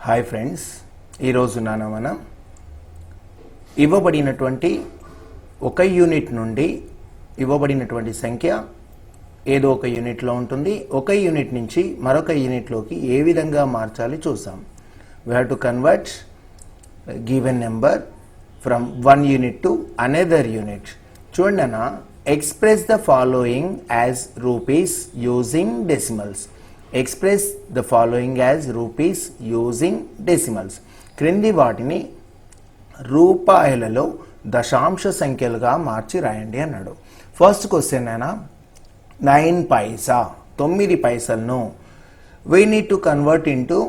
Hi friends, ఈరోజు మనం ఇవ్వబడినటువంటి ఒక యూనిట్ నుండి ఇవ్వబడినటువంటి సంఖ్య ఏదో ఒక యూనిట్లో ఉంటుంది. ఒక యూనిట్ నుంచి మరొక యూనిట్లోకి ఏ విధంగా మార్చాలి చూసాం. We have to convert given number from one unit to another unit. చూడండి అన్న, express the following as rupees using decimals. Express the following as rupees using decimals. క్రింది వాటిని రూపాయలలో దశాంశ సంఖ్యలుగా మార్చి రాయండి అన్నాడు. ఫస్ట్ క్వశ్చన్ అయినా 9 పైసా 9 పైసలను we need to convert into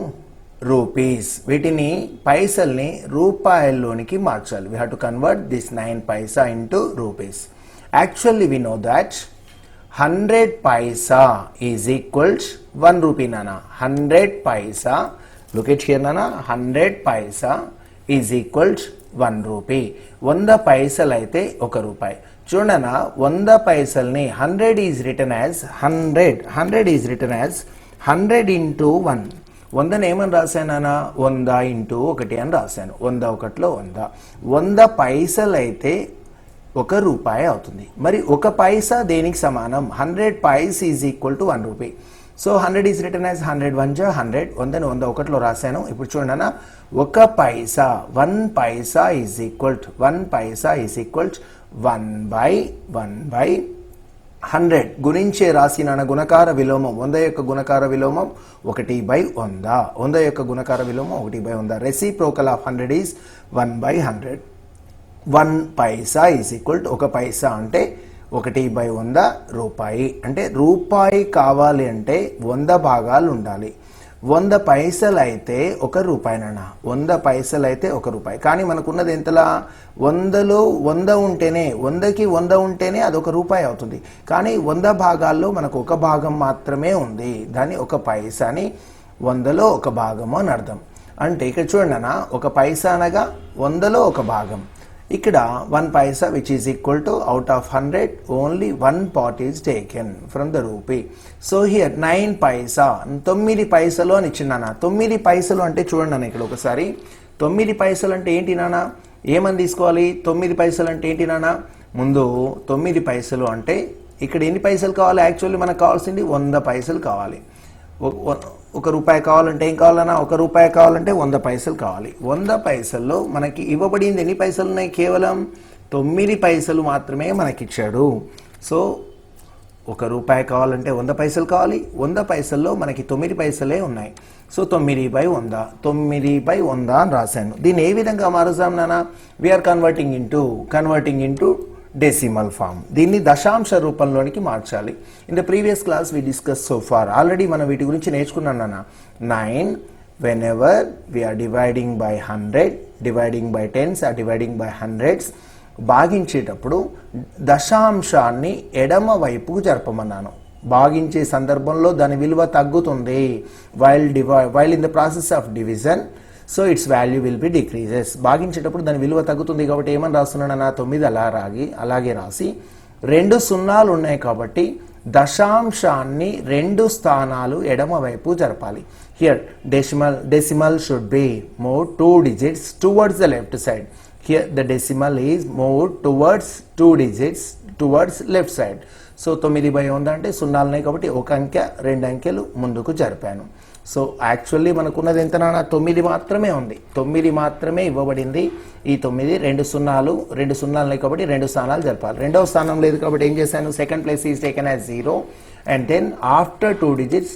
rupees. వీటిని పైసల్ని రూపాయల్లోనికి మార్చాలి. we have to convert this 9 paisa into rupees. Actually we know that 100 paisa is equals 1 rupee nana. 100 paisa, look at here nana, 100 paisa is equals 1 rupee. 100 paisal అయితే 1 రూపాయి. చూడనా, 100 పైసల్ని 100 is written as 100 is written as 100 into 1. 100 ఏమని రాశానా, 100 into 1 అని రాశాను. 100 ఒకటిలో 100. 100 పైసలు అయితే 1 రూపాయి అవుతుంది. మరి 1 పైసా దేనికి సమానం? 100 paise is equal to 1 rupee. So 100 is return as 100 1 జా 100. 100ని 100 ఒకటిలో రాశాను. ఇప్పుడు చూడండి, 1 paisa 1 paisa is equal to 1 paisa is equal to 1/100. గుణించే రాసిన గుణకార విలోమం 100 యొక్క గుణకార విలోమం 1/100. 100 యొక్క గుణకార విలోమం 1/100. Reciprocal of 100 is 1/100. 1 paisa is equal to 1 పైసా అంటే 1/100 రూపాయి. అంటే రూపాయి కావాలి అంటే 100 భాగాలు ఉండాలి. 100 పైసలు అయితే 1 రూపాయినన్నా. 100 పైసలు అయితే 1 రూపాయి. కానీ మనకున్నది ఎంతలా? 100లో 100 ఉంటేనే, 100కి 100 ఉంటేనే అది 1 రూపాయి అవుతుంది. కానీ 100 భాగాల్లో మనకు 1 భాగం మాత్రమే ఉంది. దాన్ని 1 పైసాని 100లో 1 భాగము అని అర్థం. అంటే ఇక్కడ చూడండి అన్న, 1 పైసా అనగా 100లో 1 భాగం. ఇక్కడ 1 paisa which is equal to out of 100 only 1 part is taken from the rupee. So here 9 paisa 9 పైసలు అని ఇచ్చినానా. 9 పైసలు అంటే చూడండి అన్న, ఇక్కడ ఒకసారి 9 పైసలు అంటే ఏంటి నానా, ఏమని తీసుకోవాలి? 9 పైసలు అంటే ఏంటి నానా? ముందు 9 పైసలు అంటే ఇక్కడ ఎన్ని పైసలు కావాలి? యాక్చువల్లీ మనకు కావాల్సింది 100 పైసలు కావాలి. 1 రూపాయి కావాలంటే ఏం కావాలన్నా? 1 రూపాయి కావాలంటే 100 పైసలు కావాలి. 100 పైసల్లో మనకి ఇవ్వబడింది ఎన్ని పైసలు ఉన్నాయి? కేవలం 9 పైసలు మాత్రమే మనకి ఇచ్చాడు. సో 1 రూపాయి కావాలంటే 100 పైసలు కావాలి. 100 పైసల్లో మనకి 9 పైసలే ఉన్నాయి. సో 9/100 9/100 అని రాశాను. దీన్ని ఏ విధంగా మారుస్తాం నాన్న? We are converting into decimal form. దీన్ని దశాంశ రూపంలోనికి మార్చాలి. In the previous class we discuss so far. Already మనం వీటి గురించి నేర్చుకున్నాం నాన్న. 9 whenever we are dividing by 100, dividing by tens or dividing by hundreds, భాగించేటప్పుడు దశాంశాన్ని ఎడమ వైపుకు జరపమన్నాను. భాగించే సందర్భంలో దాని విలువ తగ్గుతుంది. while in the process of division, so its value will be decreases. భాగించేటప్పుడు దాని విలువ తగ్గుతుంది కాబట్టి ఏమని రాస్తున్నాను? 9 అలాగే రాసి 2 సున్నాలు ఉన్నాయి కాబట్టి దశాంశాన్ని 2 స్థానాలు ఎడమ వైపు జరపాలి. Here decimal should be move 2 digits towards the left side. Here the decimal is move towards 2 digits towards left side. So 9/100 అంటే సున్నాలు ఉన్నాయి కాబట్టి 1 అంకె 2 అంకెలు ముందుకు జరిపాను. సో యాక్చువల్లీ మనకున్నది ఎంత నాన్న? 9 మాత్రమే ఉంది. 9 మాత్రమే ఇవ్వబడింది. ఈ 9 2 సున్నాలు ఉన్నాయి కాబట్టి 2 స్థానాలు జరపాలి. 2వ స్థానం లేదు కాబట్టి ఏం చేశాను? Second place is taken as 0 and then after 2 digits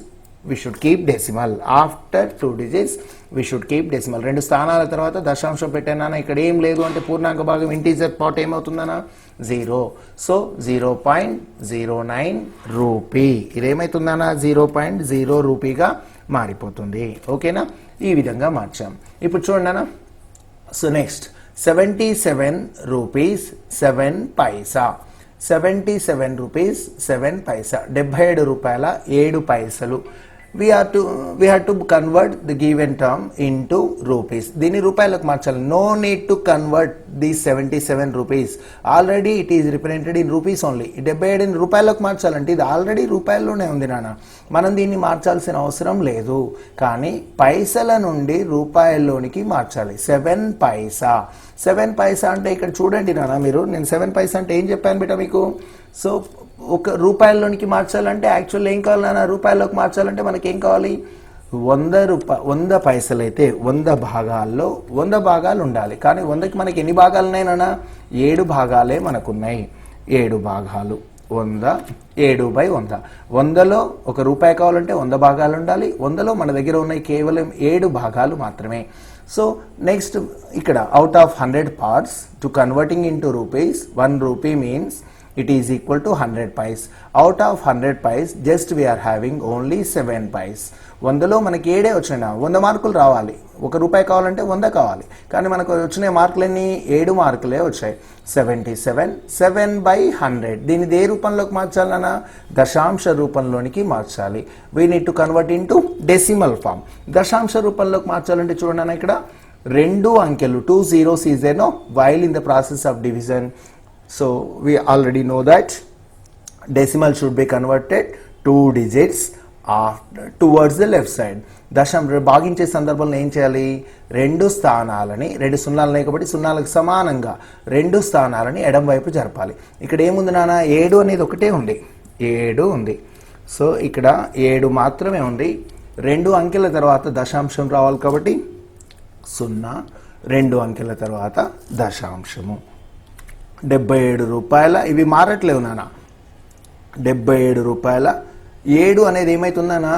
we should keep decimal. After 2 digits we should keep decimal. 2 స్థానాల తర్వాత దశాంశం పెట్టానా? ఇక్కడ ఏం లేదు అంటే పూర్ణాంక భాగం ఇంటీజర్ పార్ట్ ఏమవుతుందనా? 0. So 0.09 rupee. ఇదేమవుతుందనా? 0.0 రూపీగా మారిపోతుంది. ఓకేనా? ఈ విధంగా మార్చాం. ఇప్పుడు చూడండి. So next 77 rupees 7 paisa. 77 rupees 7 paisa 77 రూపాయల 7 పైసలు. we had to convert the given term into rupees. దీన్ని రూపాయలకు మార్చాలి. No need to convert these 77 rupees. Already it is represented in rupees only. 77 రూపాయలకు మార్చాలంటే ఇది ఆల్రెడీ రూపాయల్లోనే ఉంది నాన్న. మనం దీన్ని మార్చాల్సిన అవసరం లేదు. కానీ పైసల నుండి రూపాయల్లోనికి మార్చాలి. 7 పైసా. 7 పైసా అంటే ఇక్కడ చూడండి నాన్న మీరు, నేను 7 పైసా అంటే ఏం చెప్పాను బిడ్డ మీకు? సో ఒక రూపాయల్లోనికి మార్చాలంటే యాక్చువల్ ఏం కావాలి నాన్న? రూపాయల్లోకి మార్చాలంటే మనకి ఏం కావాలి? 100 పైసలు అయితే 100 భాగాల్లో 100 భాగాలు ఉండాలి. కానీ 100కి మనకి ఎన్ని భాగాలు ఉన్నాయి నాన్న? 7 భాగాలే మనకున్నాయి. 7 భాగాలు 100, 7/100. 100లో ఒక రూపాయి కావాలంటే 100 భాగాలు ఉండాలి. 100లో మన దగ్గర ఉన్నాయి కేవలం 7 భాగాలు మాత్రమే. సో నెక్స్ట్ ఇక్కడ out of 100 parts to converting into rupees, 1 rupee means it is equal to 100 paise. Out of 100 paise, just we are having only 7 paise. 100లో మనకి 7 వచ్చినా 100 మార్కులు రావాలి. 1 రూపాయి కావాలంటే 100 కావాలి. కానీ మనకు వచ్చిన మార్కులన్నీ 7 మార్కులే వచ్చాయి. 77, 7/100. దీన్ని ఏ రూపంలోకి మార్చాలన్నా? దశాంశ రూపంలోనికి మార్చాలి. we need to convert into decimal form. దశాంశ రూపంలోకి మార్చాలంటే చూడండి ఇక్కడ 2 అంకెలు 2 zeros is there no while in the process of division. So we already know that decimal should be converted 2 digits towards the left side. భాగించే సందర్భంలో ఏం చేయాలి? 2 స్థానాలని, 2 సున్నాలు ఉన్నాయి కాబట్టి సున్నాలకు సమానంగా 2 స్థానాలని ఎడం వైపు జరపాలి. ఇక్కడ ఏముంది నాన్న? 7 అనేది ఒకటే ఉంది. 7 ఉంది. సో ఇక్కడ 7 మాత్రమే ఉంది. 2 అంకెల తర్వాత దశాంశం రావాలి కాబట్టి 0, 2 అంకెల తర్వాత దశాంశము. 77 రూపాయల, ఇవి మారట్లేవు నాన్న. 77 రూపాయల 7 అనేది ఏమవుతుందన్నా?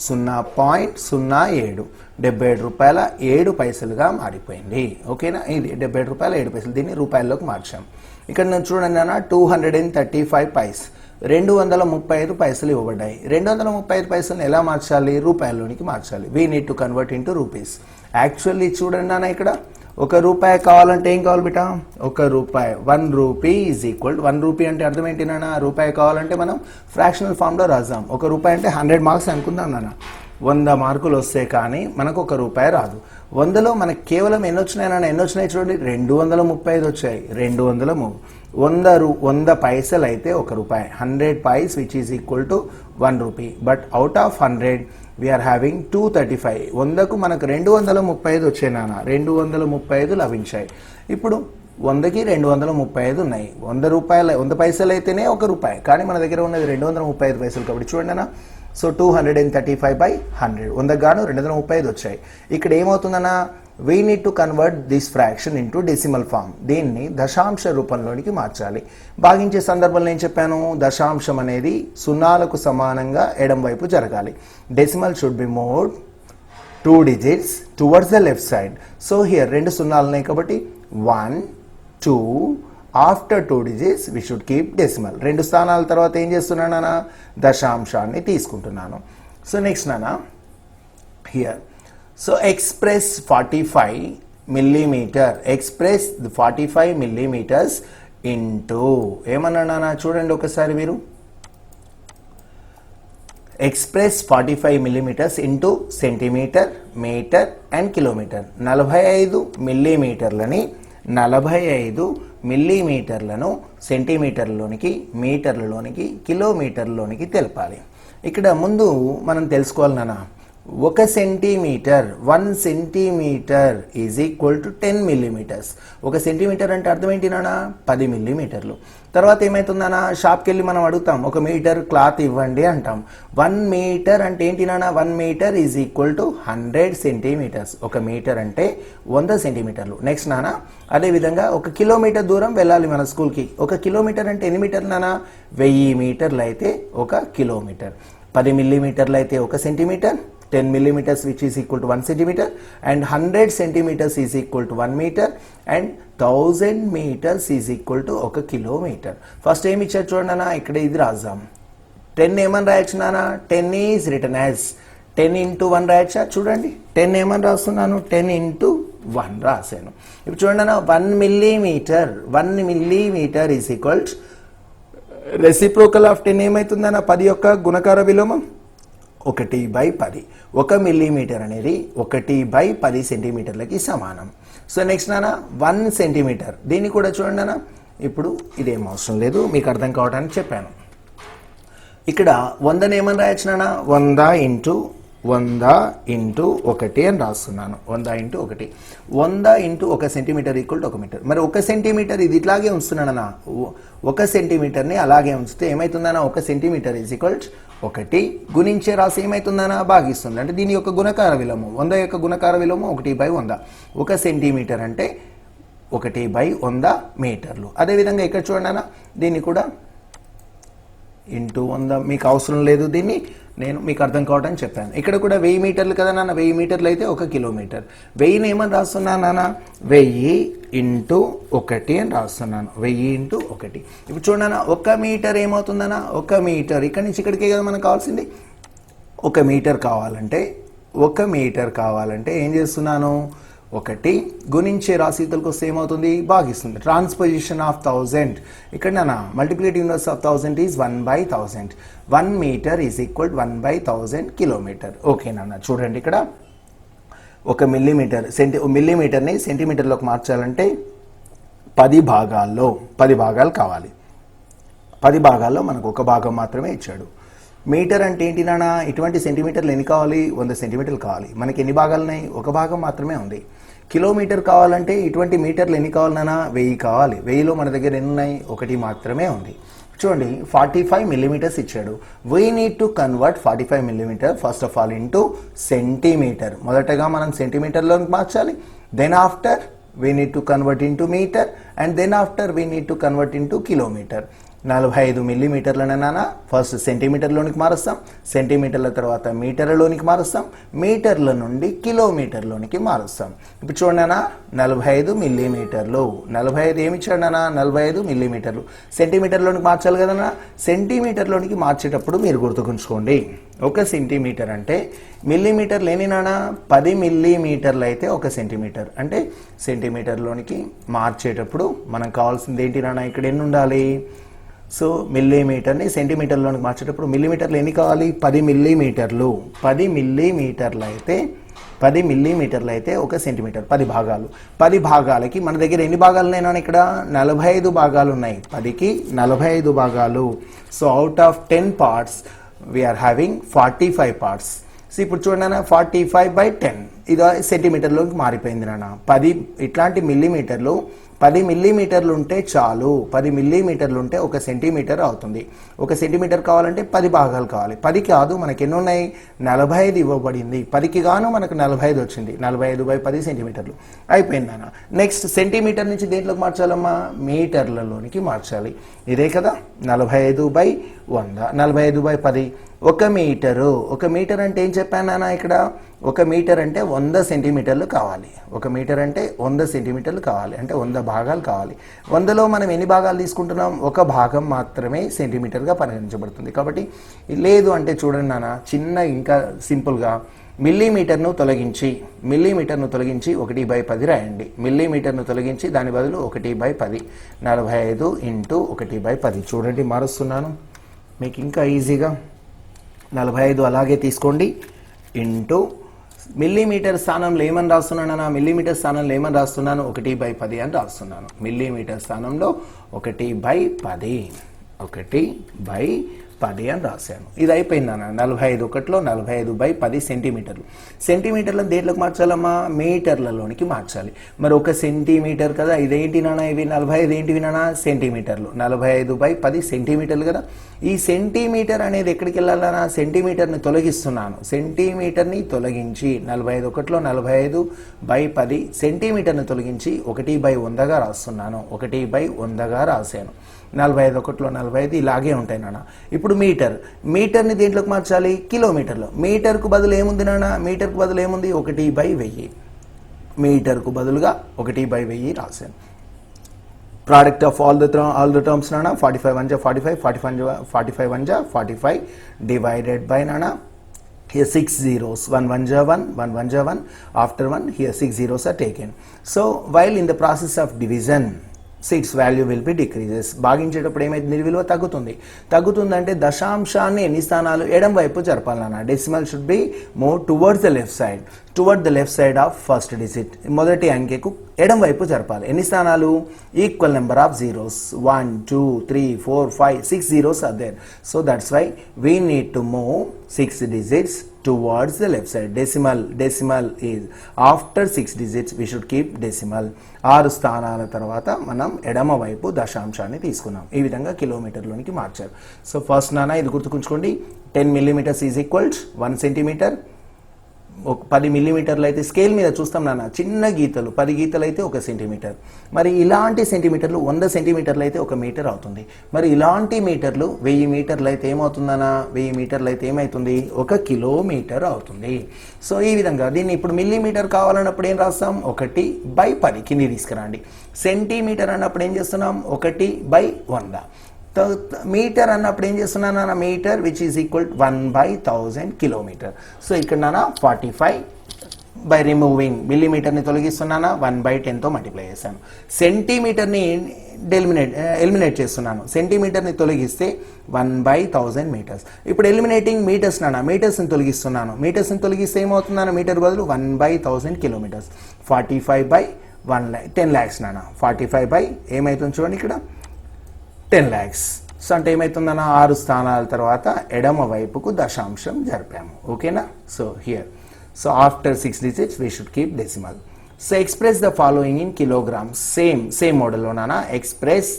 0.07. 77 రూపాయల 7 పైసలుగా మారిపోయింది. ఓకేనా? ఇది 77 రూపాయల 7 పైసలు. దీన్ని రూపాయల్లోకి మార్చాం. ఇక్కడ నేను చూడండి అన్న 235 పైస్, 235 పైసలు ఇవ్వబడ్డాయి. 235 పైసలను ఎలా మార్చాలి? రూపాయల్లోనికి మార్చాలి. We need to convert into rupees. Actually చూడండి నాన్న ఇక్కడ 1 రూపాయి కావాలంటే ఏం కావాలి బిడ్డ? 1 రూపాయి. 1 రూపీ ఈజ్ ఈక్వల్ 1 రూపీ అంటే అర్థం ఏంటి నాన్న? రూపాయి కావాలంటే మనం ఫ్రాక్షనల్ ఫామ్లో రాద్దాం. 1 రూపాయి అంటే 100 మార్క్స్ అనుకుందాం నాన్న. 100 మార్కులు వస్తే కానీ మనకు 1 రూపాయి రాదు. 100లో మనకు కేవలం ఎన్ని వచ్చినాయి నాన్న? ఎన్ని వచ్చినాయి చూడండి, 235 వచ్చాయి. 100 పైసలు అయితే 1 రూపాయి. 100 paise which is equal to 1 rupee. But out of 100 we are having 235. 100కు మనకు 235 వచ్చాయి నాన్న. 235 లభించాయి. ఇప్పుడు 100కి 235 ఉన్నాయి. 100 పైసలు అయితేనే 1 రూపాయి. కానీ మన దగ్గర ఉన్నది 235 పైసలు కాబట్టి చూడండి అన్న. సో 235/100. 100కు గాను 235 వచ్చాయి. ఇక్కడ ఏమవుతుందన్నా? we need to convert this fraction into decimal form. దీన్ని దశాంశ రూపంలోనికి మార్చాలి. భాగించే సందర్భంలో ఏం చెప్పాను? దశాంశం అనేది సున్నాలకు సమానంగా ఎడం వైపు జరగాలి. Decimal should be moved 2 digits towards the left side. So here 2 సున్నాలు ఉన్నాయి కాబట్టి 1, 2. After 2 digits we should keep decimal. 2 స్థానాల తర్వాత ఏం చేస్తున్నాను నాన్న? దశాంశాన్ని తీసుకుంటున్నాను. సో నెక్స్ట్ నాన్న here, so express 45 millimeter, express the 45 millimeters into ఏమన్నా చూడండి ఒకసారి మీరు. express 45 millimeters into centimetre, metre and kilometre. 45 మిల్లీమీటర్లని 45 మిల్లీమీటర్లను సెంటీమీటర్లోనికి, మీటర్లలోనికి, కిలోమీటర్లోనికి తెలపాలి. ఇక్కడ ముందు మనం తెలుసుకోవాలి నాన్న, 1 centimetre 1 centimetre is equal to 10 millimetres. 1 centimetre అంటే అర్థం ఏంటి నాన్న? 10 మిల్లీమీటర్లు. తర్వాత ఏమవుతుందన్నా? షాప్కి వెళ్ళి మనం అడుగుతాం, 1 మీటర్ క్లాత్ ఇవ్వండి అంటాం. 1 మీటర్ అంటే ఏంటి నాన్న? 1 metre is equal to 100 centimetres. 1 metre అంటే 100 సెంటీమీటర్లు. నెక్స్ట్ నాన్న అదేవిధంగా 1 కిలోమీటర్ దూరం వెళ్ళాలి మన స్కూల్కి. 1 కిలోమీటర్ అంటే ఎన్ని మీటర్లు నాన్న? 1000 మీటర్లు అయితే 1 కిలోమీటర్. 10 మిల్లీమీటర్లు అయితే 1 centimetre, 10 millimeters which is equal to 1 centimeter, and 100 centimeters is equal to 1 meter, and 1000 meters is equal to 1 kilometer. First ఏమి ఇచ్చారు చూడండి అన్న, ఇక్కడ ఇది రాద్దాం. 10 ఏమని రాయొచ్చు నాన్న? 10 ఈజ్ రిటర్న్ యాజ్ 10 into 1 రాయొచ్చా? చూడండి 10 ఏమని రాస్తున్నాను? 10 into 1 రాశాను. ఇప్పుడు చూడండి అన్న, 1 millimeter is equal reciprocal of 10 ఏమవుతుందన్న? 10 యొక్క గుణకార విలోమం 1/10. 1 మిల్లీమీటర్ అనేది 1/10 సెంటీమీటర్లకి సమానం. సో నెక్స్ట్ నాన్న 1 సెంటీమీటర్, దీన్ని కూడా చూడండి నాన్న. ఇప్పుడు ఇదేం అవసరం లేదు, మీకు అర్థం కావడానికి చెప్పాను. ఇక్కడ 100ని ఏమని రాయొచ్చు నాన్న, 100 ఇంటూ 1 అని రాస్తున్నాను. 100 into 1, 100 into 1 centimetre equal to 1 metre. మరి 1 సెంటీమీటర్ ఇది ఇట్లాగే ఉంచుతున్నానన్నా, 1 సెంటీమీటర్ని అలాగే ఉంచితే ఏమవుతుందన్నా, 1 సెంటీమీటర్ ఈజ్ ఈక్వల్ 1 గుణించే రాసి ఏమవుతుందన్నా, భాగిస్తుంది. అంటే దీని యొక్క గుణకార విలోమం 100 యొక్క గుణకార విలోమం 1/100. 1 సెంటీమీటర్ అంటే 1/100 మీటర్లు. అదేవిధంగా ఇక్కడ చూడండి అన్న, దీన్ని కూడా ఇంటూ 100, మీకు అవసరం లేదు, దీన్ని నేను మీకు అర్థం కావడానికి చెప్పాను. ఇక్కడ కూడా 1000 మీటర్లు కదా నాన్న, 1000 మీటర్లు అయితే 1 కిలోమీటర్. 1000ని ఏమని రాస్తున్నాను నాన్న, 1000 ఇంటూ 1 అని రాస్తున్నాను. 1000 ఇంటూ 1. ఇప్పుడు చూడన్నా, 1 మీటర్ ఏమవుతుందన్నా, 1 మీటర్ ఇక్కడి నుంచి ఇక్కడికే కదా మనకు కావాల్సింది. 1 మీటర్ కావాలంటే 1 మీటర్ కావాలంటే ఏం చేస్తున్నాను, 1 గుణించే రాశితులకు వస్తే ఏమవుతుంది, భాగిస్తుంది. ట్రాన్స్పోజిషన్ ఆఫ్ 1000, ఇక్కడ నా multiplicative inverse of 1000 is 1/1000. 1 metre is equal 1/1000 kilometre. Okay నాన్న, చూడండి ఇక్కడ 1 మిల్లీమీటర్ మిల్లీమీటర్ని సెంటీమీటర్లోకి మార్చాలంటే 10 భాగాలు కావాలి. 10 భాగాల్లో మనకు 1 భాగం మాత్రమే ఇచ్చాడు. మీటర్ అంటే ఏంటి నాన్న, ఇటువంటి సెంటీమీటర్లు ఎన్ని కావాలి, 100 సెంటీమీటర్లు కావాలి. మనకి ఎన్ని భాగాలు ఉన్నాయి, 1 భాగం మాత్రమే ఉంది. కిలోమీటర్ కావాలంటే ఇటువంటి మీటర్లు ఎన్ని కావాలి నాన్న, 1000 కావాలి. 1000లో మన దగ్గర ఎన్ని ఉన్నాయి, 1 మాత్రమే ఉంది. చూడండి 45 మిల్లీమీటర్స్ ఇచ్చాడు. We need to convert 45 millimetre first of all into centimetre. మొదటగా మనం సెంటీమీటర్లోకి మార్చాలి. Then after we need to convert into metre, and then after we need to convert into kilometre. 45 మిల్లీమీటర్లనే నాన్న ఫస్ట్ సెంటీమీటర్లోనికి మారుస్తాం, సెంటీమీటర్ల తర్వాత మీటర్లలోనికి మారుస్తాం, మీటర్ల నుండి కిలోమీటర్లోనికి మారుస్తాం. ఇప్పుడు చూడన్నా 45 మిల్లీమీటర్లు, 45 ఏమి ఇచ్చాడు నాన్న, 45 మిల్లీమీటర్లు. సెంటీమీటర్లోనికి మార్చాలి కదన్నా, సెంటీమీటర్లోనికి మార్చేటప్పుడు మీరు గుర్తుకుంచుకోండి, 1 సెంటీమీటర్ అంటే మిల్లీమీటర్లు ఎన్ని నాన్న, 10 మిల్లీమీటర్లు అయితే 1 సెంటీమీటర్. అంటే సెంటీమీటర్లోనికి మార్చేటప్పుడు మనకు కావాల్సింది ఏంటి నాన్న, ఇక్కడ ఎన్ని ఉండాలి. సో మిల్లీమీటర్ని సెంటీమీటర్లోనికి మార్చేటప్పుడు మిల్లీమీటర్లు ఎన్ని కావాలి, 10 మిల్లీమీటర్లు. 10 మిల్లీమీటర్లు అయితే 1 సెంటీమీటర్. 10 భాగాలు. 10 భాగాలకి మన దగ్గర ఎన్ని భాగాలు ఉన్నాయి ఇక్కడ, 45 భాగాలు ఉన్నాయి. 10కి 45 భాగాలు. So out of 10 parts we are having 45 parts. So ఇప్పుడు చూడండి 45/10 ఇది సెంటీమీటర్లోకి మారిపోయింది నాన్న. 10 ఇట్లాంటి మిల్లీమీటర్లు 10 మిల్లీమీటర్లు ఉంటే చాలు. 10 మిల్లీమీటర్లు ఉంటే 1 సెంటీమీటర్ అవుతుంది. 1 సెంటీమీటర్ కావాలంటే 10 భాగాలు కావాలి. 10 కాదు, మనకి ఎన్ని ఉన్నాయి, 45 ఇవ్వబడింది. 10కి గాను మనకు 45 వచ్చింది. 45/10 సెంటీమీటర్లు అయిపోయింది నాన్న. నెక్స్ట్ సెంటీమీటర్ నుంచి దేంట్లోకి మార్చాలమ్మా, మీటర్లలోనికి మార్చాలి. ఇదే కదా 45/100, 45/10. 1 మీటరు. 1 మీటర్ అంటే ఏం చెప్పాను నాన్న, ఇక్కడ 1 మీటర్ అంటే 100 సెంటీమీటర్లు కావాలి. 1 మీటర్ అంటే 100 సెంటీమీటర్లు కావాలి, అంటే 100 భాగాలు కావాలి. 100లో మనం ఎన్ని భాగాలు తీసుకుంటున్నాం, 1 భాగం మాత్రమే సెంటీమీటర్గా పరిగణించబడుతుంది. కాబట్టి లేదు అంటే చూడండి నాన్న, చిన్న ఇంకా సింపుల్గా మిల్లీమీటర్ను తొలగించి 1/10 రాయండి. మిల్లీమీటర్ను తొలగించి దాని బదులు 1/10, 45 ఇంటూ 1/10. చూడండి మారుస్తున్నాను మీకు ఇంకా ఈజీగా. 45 అలాగే తీసుకోండి ఇంటూ మిల్లీమీటర్ స్థానంలో ఏమని రాస్తున్నాను, మిల్లీమీటర్ స్థానంలో ఏమని రాస్తున్నాను, 1/10 అని రాస్తున్నాను. మిల్లీమీటర్ స్థానంలో 1/10, 1/10 అని రాశాను. ఇది అయిపోయింది అన్న. 45 45/10 సెంటీమీటర్లు. సెంటీమీటర్లను దేంట్లోకి మార్చాలమ్మా, మీటర్లలోనికి మార్చాలి. మరి 1 సెంటీమీటర్ కదా, ఇదేంటి నాన్న, ఇవి 45 ఏంటివి నాన్న, సెంటీమీటర్లు. 45/10 సెంటీమీటర్లు కదా. ఈ సెంటీమీటర్ అనేది ఎక్కడికి వెళ్ళాలన్నా, సెంటీమీటర్ని తొలగిస్తున్నాను. సెంటీమీటర్ని తొలగించి 45/10 సెంటీమీటర్ని తొలగించి 1/100గా రాస్తున్నాను. 1/100గా రాశాను. 45 45 ఇలాగే ఉంటాయి నాన్న. ఇప్పుడు మీటర్ని దేంట్లోకి మార్చాలి, కిలోమీటర్లో. మీటర్కు బదులు ఏముంది నాన్న, మీటర్కు బదులు ఏముంది, 1/1000. మీటర్కు బదులుగా 1/1000 రాశాను. Product of all the terms nana, 45 1 45, 45 1 45 divided by nana, here 6 zeros, 1 1 1 1 1 1, after 1 here 6 zeros are taken. So while in the process of division its value will be decreases. భాగించేటప్పుడు ఏమైతే దీని విలువ తగ్గుతుందంటే దశాంశాన్ని ఎన్ని స్థానాలు ఎడం వైపు జరపాలన్నా decimal should be move towards the left side of first digit. మొదటి అంకెకు ఎడం వైపు జరపాలి. ఎన్ని స్థానాలు? Equal number of zeros 1 2 3 4 5 6 zeros are there. So that's why we need to move 6 digits towards the left side. Decimal is after 6 digits we should keep decimal. 6 స్థానాల తర్వాత మనం ఎడమ వైపు దశాంశాన్ని తీసుకున్నాం. ఈ విధంగా కిలోమీటర్లోనికి మార్చారు. సో ఫస్ట్ నాన్న ఇది గుర్తుకుంచుకోండి, 10 millimeters ఈజ్ ఈక్వల్స్ 1 centimeter. 10 millimeterలు అయితే స్కేల్ మీద చూస్తాం నాన్న, చిన్న గీతలు 10 గీతలు అయితే 1 సెంటీమీటర్. మరి ఇలాంటి సెంటీమీటర్లు 100 సెంటీమీటర్లు అయితే 1 మీటర్ అవుతుంది. మరి ఇలాంటి మీటర్లు 1000 మీటర్లు అయితే ఏమవుతుందన్నా? 1000 మీటర్లు అయితే ఏమవుతుంది? 1 కిలోమీటర్ అవుతుంది. సో ఈ విధంగా దీన్ని ఇప్పుడు మిల్లీమీటర్ కావాలన్నప్పుడు ఏం రాస్తాం? 1/10 కింది తీసుకురండి. సెంటీమీటర్ అన్నప్పుడు ఏం చేస్తున్నాం? 1/100. మీటర్ అన్నప్పుడు ఏం చేస్తున్నాను? Metre which is equal 1/1000 kilometre. So ఇక్కడ నాన్న 45 బై రిమూవింగ్ మిల్లీమీటర్ని తొలగిస్తున్నానా 1/10తో మల్టిప్లై చేశాను. సెంటీమీటర్ని ఎలిమినేట్ చేస్తున్నాను. సెంటీమీటర్ని తొలగిస్తే 1/1000 మీటర్స్. ఇప్పుడు ఎలిమినేటింగ్ మీటర్స్ నాన్న, మీటర్స్ని తొలగిస్తున్నాను. మీటర్స్ని తొలగిస్తే ఏమవుతుందన్న? మీటర్ బదులు 1/1000 కిలోమీటర్స్. 45/1 10 lakhs నాన్న. 45 ఏమవుతుంది చూడండి ఇక్కడ 10 lakhs. సో అంటే ఏమవుతుందన్న? 6 స్థానాల తర్వాత ఎడమ వైపుకు దశాంశం జరిపాము. ఓకేనా? So here so after 6 digits we should keep decimal. So express the following in kilograms. Same మోడల్లో నాన్న express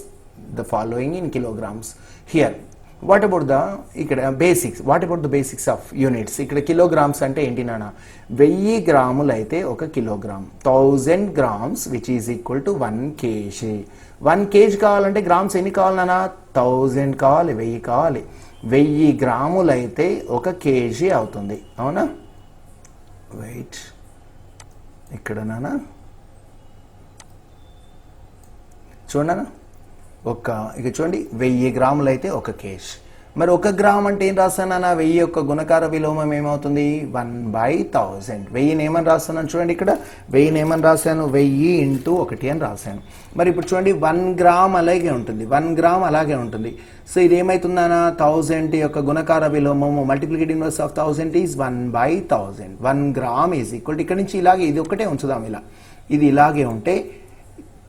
the following in kilograms. Here what about the ఇక్కడ basics, what about the basics of units. ఇక్కడ kilograms అంటే ఏంటి నాన్న? 1000 గ్రాములు అయితే 1 kilogram. 1000 grams which is equal to 1 kg. 1 kg కావాలంటే గ్రామ్స్ ఎన్ని కావాలి నాన్న? 1000 కావాలి, 1000 కావాలి. 1000 గ్రాములు అయితే 1 kg అవుతుంది. అవునా? వెయిట్ ఇక్కడ నాన్న చూడనా, ఇక చూడండి 1000 గ్రాములు అయితే 1 kg. మరి 1 గ్రామ్ అంటే ఏం రాస్తానన్నా? 1000 యొక్క గుణకార విలోమం ఏమవుతుంది? 1/1000. 1000 ఏమని రాస్తున్నాను చూడండి, ఇక్కడ 1000 ఏమని రాశాను? 1000 × 1 అని రాశాను. మరి ఇప్పుడు చూడండి 1 గ్రామ్ అలాగే ఉంటుంది, 1 గ్రామ్ అలాగే ఉంటుంది. సో ఇది ఏమవుతుందన్నా? 1000 యొక్క గుణకార విలోమము multiplicative inverse of 1000 is 1/1000. 1 gram is equal ఇక్కడ నుంచి ఇలాగే ఇది ఒకటే ఉంచుదాం, ఇలా ఇది ఇలాగే ఉంటే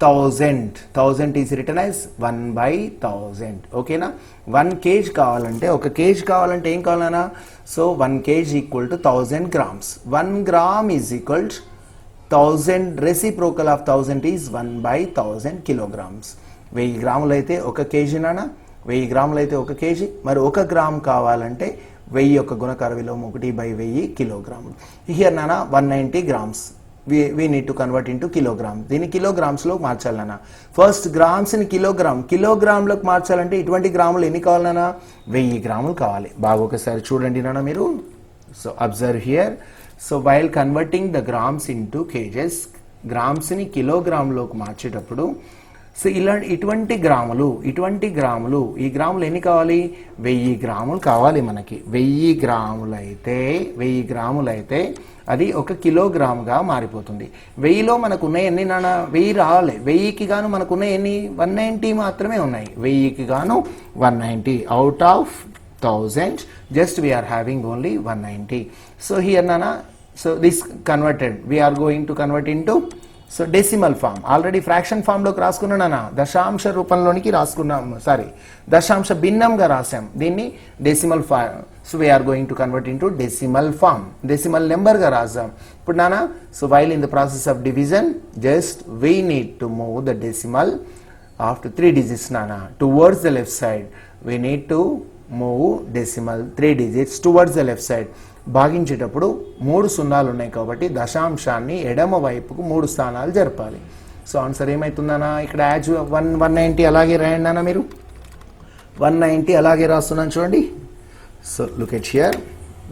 1000 ఈజ్ రిటర్న్ యాజ్ 1/1000. ఓకేనా? 1 kg కావాలంటే 1 kg కావాలంటే ఏం కావాలన్నా? So 1 kg equal to 1000 grams. 1 gram is equal 1000 reciprocal of 1000 is 1/1000 kilograms. 1000 గ్రాములు అయితే 1 kg నానా, 1000 గ్రాములు అయితే 1 kg. మరి 1 గ్రామ్ కావాలంటే 1000 యొక్క గుణకార విలోమం 1/1000 కిలోగ్రాములు. హియర్ నానా 190 grams. we need to convert into kilogram. దీన్ని కిలోగ్రామ్స్లో మార్చాలన్నా ఫస్ట్ గ్రామ్స్ని కిలోగ్రామ్లోకి మార్చాలంటే ఇటువంటి గ్రాములు ఎన్ని కావాలన్నా? 1000 గ్రాములు కావాలి. బాగా ఒకసారి చూడండి నాన్న మీరు. So observe here. So while converting the grams into kgs, గ్రామ్స్ని కిలోగ్రామ్లోకి మార్చేటప్పుడు సో ఇటువంటి గ్రాములు ఈ గ్రాములు ఎన్ని కావాలి? 1000 గ్రాములు కావాలి మనకి. 1000 గ్రాములు అయితే అది 1 కిలోగ్రామ్గా మారిపోతుంది. 1000లో మనకు ఉన్నాయి ఎన్ని నాన్న? 1000 రావాలి. 1000కి గాను మనకు ఉన్నాయి ఎన్ని? 190 మాత్రమే ఉన్నాయి. 1000కి గాను 190 out of 1000 just we are having only 190. So here నాన్న, so this converted we are going to convert into so decimal form. Already fraction ఫామ్లోకి రాసుకున్నానా? దశాంశ రూపంలోనికి రాసుకున్నాం, దశాంశ భిన్నంగా రాసాం. దీన్ని decimal form. So we are going to convert into decimal form, decimal నెంబర్గా రాసాం. ఇప్పుడు నానా, so while in the process of division just we need to move the decimal after 3 digits నానా towards the left side. We need to move decimal 3 digits towards the left side. భాగించేటప్పుడు 3 సున్నాలు ఉన్నాయి కాబట్టి దశాంశాన్ని ఎడమ వైపుకు 3 స్థానాలు జరపాలి. సో ఆన్సర్ ఏమవుతుందన్నా? ఇక్కడ యాజ్ 190 అలాగే రాయండి అన్న మీరు. 190 అలాగే రాస్తున్నాను చూడండి. సో లుక్ ఎట్ హియర్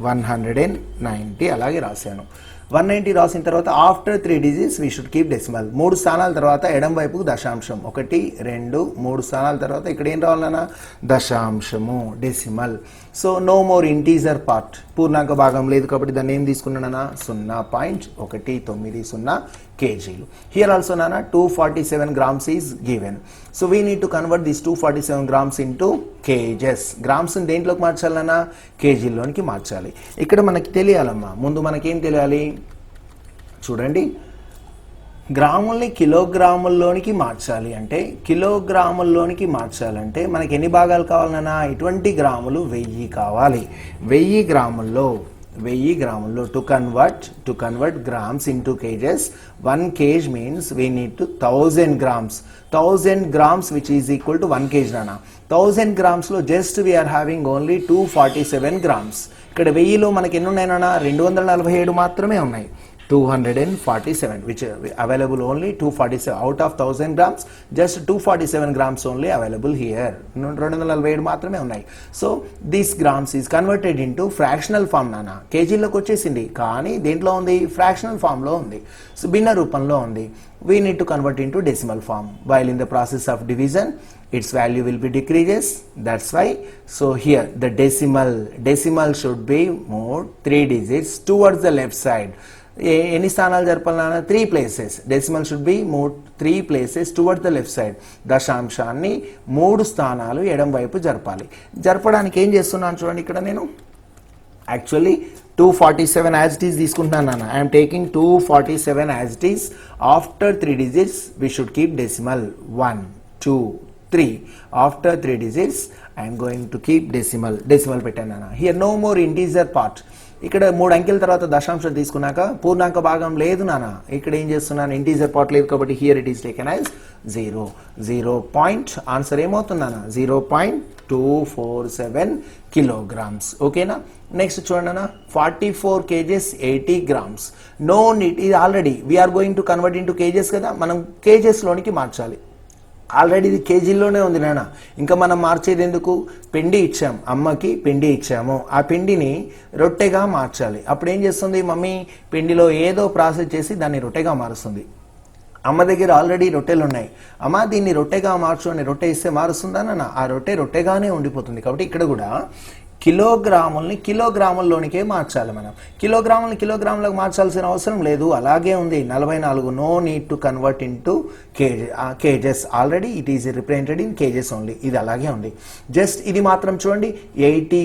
190 అలాగే రాశాను. 190 రాసిన తర్వాత after 3 digits we should keep decimal. 3 స్థానాల తర్వాత ఎడం వైపుకు దశాంశం 1 2 3 స్థానాల తర్వాత ఇక్కడ ఏం రావాలన్నా? దశాంశము, decimal. So no more integer part, పూర్ణాంక భాగం లేదు కాబట్టి దాన్ని ఏం తీసుకున్నానన్నా? 0.190 kg. Here also nana 247 grams is given. So we need to convert these 247 grams into kgs. Grams in దేంట్లోకి మార్చాలన్నా కేజీలోనికి మార్చాలి. ఇక్కడ మనకి తెలియాలమ్మా, ముందు మనకేం తెలియాలి చూడండి, గ్రాముల్ని కిలోగ్రాముల్లోనికి మార్చాలి అంటే, కిలోగ్రాముల్లోనికి మార్చాలంటే మనకి ఎన్ని భాగాలు కావాలన్నా 20 గ్రాములు 1000 కావాలి. 1000 గ్రాముల్లో to convert grams into kgs, 1 kg means we need to 1000 grams. 1000 grams which is equal to 1 kg nana. 1000 grams లో just we are having only 247 grams. ఇక్కడ 1000లో మనకి ఎన్ని ఉన్నాయి నాన్న, 247 మాత్రమే ఉన్నాయి. 247 which available only 247 out of 1000 grams, just 247 grams only available here. 247 మాత్రమే ఉన్నాయి. So this grams is converted into fractional form నాన్న. కేజీలోకి వచ్చేసింది కానీ దేంట్లో ఉంది, ఫ్రాక్షనల్ ఫామ్ లో ఉంది. సో భిన్న రూపంలో ఉంది. We need to convert into decimal form. While in the process of division its value will be decreases, that's why. So here the decimal should be moved 3 digits towards the left side. ఎన్ని స్థానాలు జరపాలన్నా 3 places. Decimal should be moved 3 places towards the left side. దశాంశాన్ని 3 స్థానాలు ఎడం వైపు జరపాలి. జరపడానికి ఏం చేస్తున్నాను చూడండి, ఇక్కడ నేను యాక్చువల్లీ 247 as it is తీసుకుంటున్నాను నాన్న. I'm taking 247 as it is. After 3 digits we should keep decimal 1 2 3. After 3 digits I am going to keep decimal పెట్టాను నాన్న. Here no more integer part. ఇక్కడ 3 అంకెల తర్వాత దశాంశం తీసుకున్నాక పూర్ణాంక భాగం లేదు నాన్న. ఇక్కడ ఏం చేస్తున్నాను, ఇంటీజర్ పార్ట్ లేదు కాబట్టి here it is taken as 0 point. Answer ఏమవుతుంది నాన్న, 0.247 కిలోగ్రామ్స్. ఓకేనా. నెక్స్ట్ చూడండి అన్న, 44 kgs 80 grams. నో నీడ్, ఇది already we are going to convert into kgs కదా, మనం కేజెస్లోనికి మార్చాలి. ఆల్రెడీ ఇది కేజీల్లోనే ఉంది నాన్న, ఇంకా మనం మార్చేది ఎందుకు, పిండి ఇచ్చాం అమ్మకి, పిండి ఇచ్చాము, ఆ పిండిని రొట్టెగా మార్చాలి. అప్పుడు ఏం చేస్తుంది మమ్మీ, పిండిలో ఏదో ప్రాసెస్ చేసి దాన్ని రొట్టెగా మారుస్తుంది. అమ్మ దగ్గర ఆల్రెడీ రొట్టెలు ఉన్నాయి, అమ్మ దీన్ని రొట్టెగా మార్చు అని రొట్టె ఇస్తే మారుస్తుందా నాన్న, ఆ రొట్టెగానే ఉండిపోతుంది. కాబట్టి ఇక్కడ కూడా కిలోగ్రాముల్ని కిలోగ్రాముల్లోనికే మార్చాలి మనం. కిలోగ్రాములకు మార్చాల్సిన అవసరం లేదు, అలాగే ఉంది 44. No need to convert into kgs. Already it is represented in kgs only, ఇది అలాగే ఉంది. జస్ట్ ఇది మాత్రం చూడండి, 80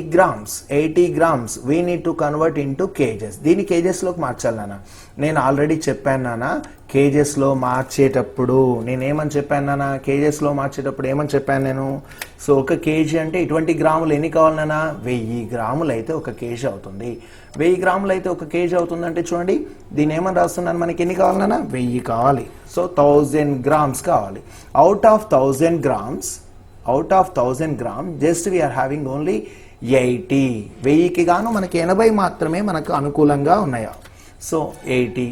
grams we need to convert into kgs. దీన్ని కేజెస్లోకి మార్చాలి నాన్న. నేను ఆల్రెడీ చెప్పాను నాన్న, కేజెస్లో మార్చేటప్పుడు నేనేమని చెప్పాను నాన్న, కేజెస్లో మార్చేటప్పుడు ఏమని చెప్పాను నేను, సో 1 kg అంటే 20 గ్రాములు ఎన్ని కావాలన్నా 1000 గ్రాములు అయితే 1 kg అవుతుంది. 1000 గ్రాములు అయితే 1 kg అవుతుందంటే చూడండి, దీన్ని ఏమని రాస్తున్నాను, మనకి ఎన్ని కావాలన్నా 1000 కావాలి. సో 1000 grams కావాలి. Out of 1000 grams just we are having only 80. 1000కి గాను మనకి 80 మాత్రమే మనకు అనుకూలంగా ఉన్నాయా. సో 80.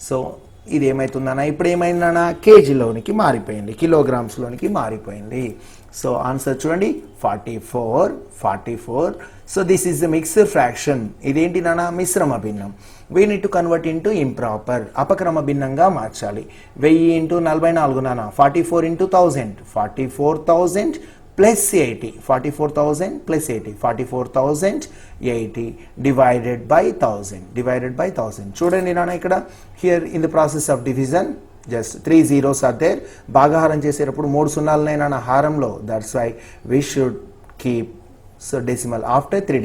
సో ఇది ఏమవుతుందన్నా, ఇప్పుడు ఏమైందన్నా, కేజీలోనికి మారిపోయింది, కిలోగ్రామ్స్లోనికి మారిపోయింది. సో ఆన్సర్ చూడండి 44. So this is the mixed fraction. ఇదేంటి నాన్న, మిశ్రమ భిన్నం. We need to convert into improper, అపక్రమ భిన్నంగా మార్చాలి. 1000 ఇంటూ 44 నాన్న, 44 into 1000, 44,000 plus 80, 44,000 plus 80, 44,080 divided by 1000. చూడండి నాన్న, ఇక్కడ here in the process of division just 3 zeros are there. భాగాహారం చేసేటప్పుడు 3 సున్నాలున్నాయి నాన్న హారంలో, that's why we should keep so decimal after 3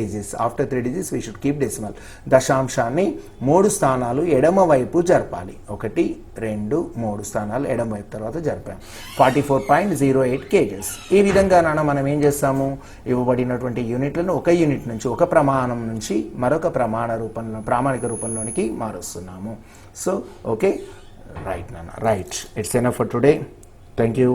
digits we should keep decimal. దశాంశాన్ని 3 స్థానాలు ఎడమ వైపు జరపాలి. 1 2 3 స్థానాలు ఎడమ వైపు తర్వాత జరిపాం. 44.08 kgs. ఈ విధంగా నాన్న మనం ఏం చేస్తాము, ఇవ్వబడినటువంటి యూనిట్లను ఒక యూనిట్ నుంచి, ఒక ప్రమాణం నుంచి మరొక ప్రామాణిక రూపంలోనికి మారుస్తున్నాము. సో ఓకే, రైట్ నాన్న, right. It's enough for today. Thank you.